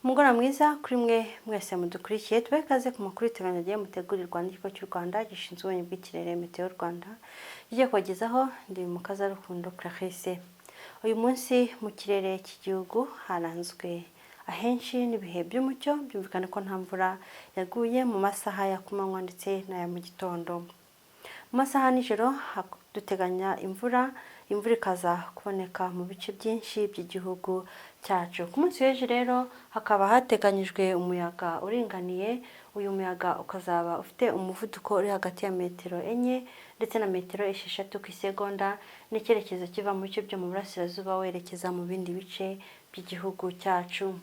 Umugoroba mwiza kuri mwe mwese mudukurikiye, tubahe ikaze ku makuru y'iterambere mutegurirwa n'ikigo cy'u Rwanda gishinzwe ubumenyi bw'ikirere Meteo Rwanda. Igiye kubagezaho ndi Mukazarukundo Clarisse. Uyu munsi mu kirere cy'igihugu haranzwe ahenshi n'ibihe by'umucyo, byumvikana ko nta mvura yaguye mu masaha ya kumanywa ndetse n'aya mu gitondo. Mu masaha nijoro duteganya imvura ikaza kuboneka mu bice byinshi by'igihugu cyacu. Ku munsi w'ejo rero hakaba hateganyijwe umuyaga uringaniye. Uyu muyaga ukazaba ufite umuvuduko uri hagati ya metero 4 ndetse na metero 6 ku isegonda, n'icyerekezo kiva mu bice byo mu burasirazuba werekeza mu bindi bice by'igihugu cyacu.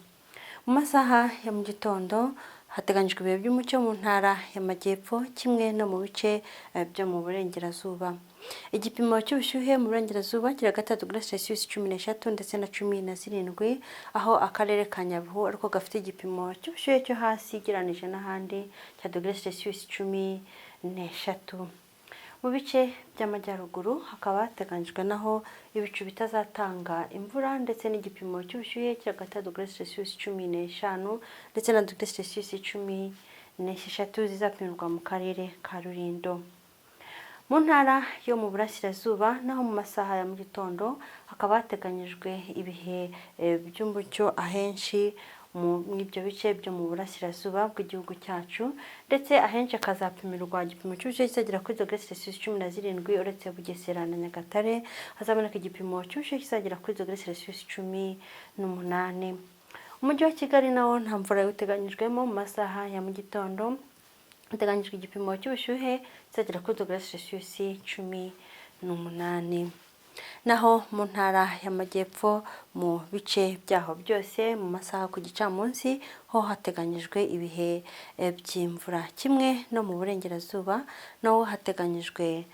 Mu masaha ya mu gitondo hateganyijwe ibihe by'umucyo mu ntara y'Amajyepfo kimwe no mu bice byo mu burengerazuba. Igipimo cy'ubushyuhe mu burengerazuba kiri hagati ya °C 13 ndetse na 17, aho akarere ka Nyabihu ariko gafite igipimo cy'ubushyuhe cyo hasi ugereranije n'ahandi cya °C 13. Mu bice by'amajyaruguru hakaba hateganyijwe naho ibicu bitazatanga imvura ndetse n'igipimo cy'ubushyuhe kiri hagati ya °C 15 ndetse na °C 16 zizapimirwa mu karere ka Rulindo. Mu ntara yo mu burasirazuba naho mu masaha ya mu gitondo hakaba hateganyijwe ibihe by'umucyo ahenshi mu ibyo bice byo mu burasirazuba bw'igihugu cyacu, ndetse ahenshi akazapimirwa igipimo cy'ubushyuhe kizagera kuri °C 17 uretse Bugesera na Nyagatare hazaboneka igipimo cy'ubushyuhe kizagera kuri °C 18. Umujyi wa Kigali nawo nta mvura uteganyijwemo mu masaha ya mu gitondo, hateganyijwe igipimo cy'ubushyuhe kizagera kuri °C 18. Naho mu ntara y'Amajyepfo mu bice byaho byose mu masaha ku gicamunsi ho hateganyijwe ibihe by'imvura, kimwe no mu burengerazuba naho hateganyijwe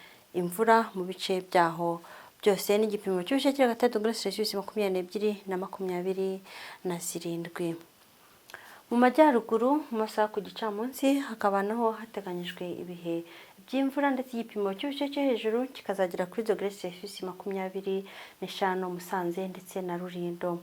imvura mu bice byaho byose n'igipimo cy'ubushyuhe kiri hagati ya °C 22 na 27. Mu majyaruguru mu masaha ku gicamunsi hakaba naho hateganyijwe ibihe by'imvura ndetse igipimo cy'ubushyuhe cyo hejuru kikazagera kuri °C 25 Musanze ndetse na Rulindo.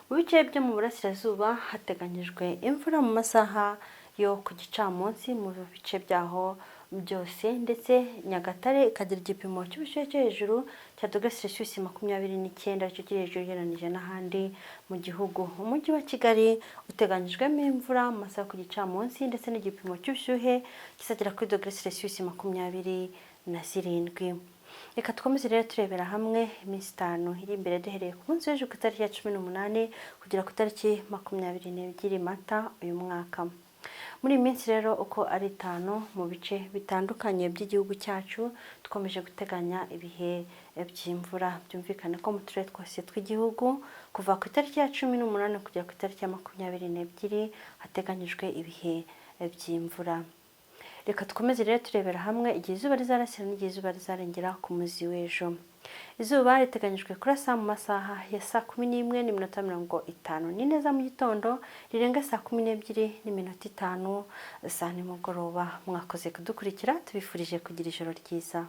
Mu bice byo mu burasirazuba hateganyijwe imvura mu masaha yo ku gicamunsi mu bice byaho byose, ndetse Nyagatare ikagira igipimo cy'ubushyuhe cyo hejuru cya °C 29 aricyo kiri hejuru ugereranije n'ahandi mu gihugu. Umujyi wa Kigali uteganyijwemo imvura mu masaha ku gicamunsi ndetse n'igipimo cy'ubushyuhe kizagera kuri °C 27. Reka dukomeze rero turebera hamwe iminsi 5 iri imbere duhereye ku munsi w'ejo ku itariki ya 18 kugera ku itariki 22 Mata uyu mwaka. Muri iyi minsi rero uko ari 5 mu bice bitandukanye by'igihugu cyacu dukomeje guteganya ibihe by'imvura. Byumvikane ko mu turere twose tw'igihugu kuva ku itariki ya 18 kugera ku itariki ya 22 hateganyijwe ibihe by'imvura. Reka dukomeze rero turebera hamwe igihe izuba rizarasira n'igihe izuba rizarengera ku munsi w'ejo. Izuba riteganyijwe kurasa mu masaha ya saa 11:54 za mu gitondo, rirenga saa 12:05 za nimugoroba. Mwakoze kudukurikira, tubifurije kugira ijoro ryiza.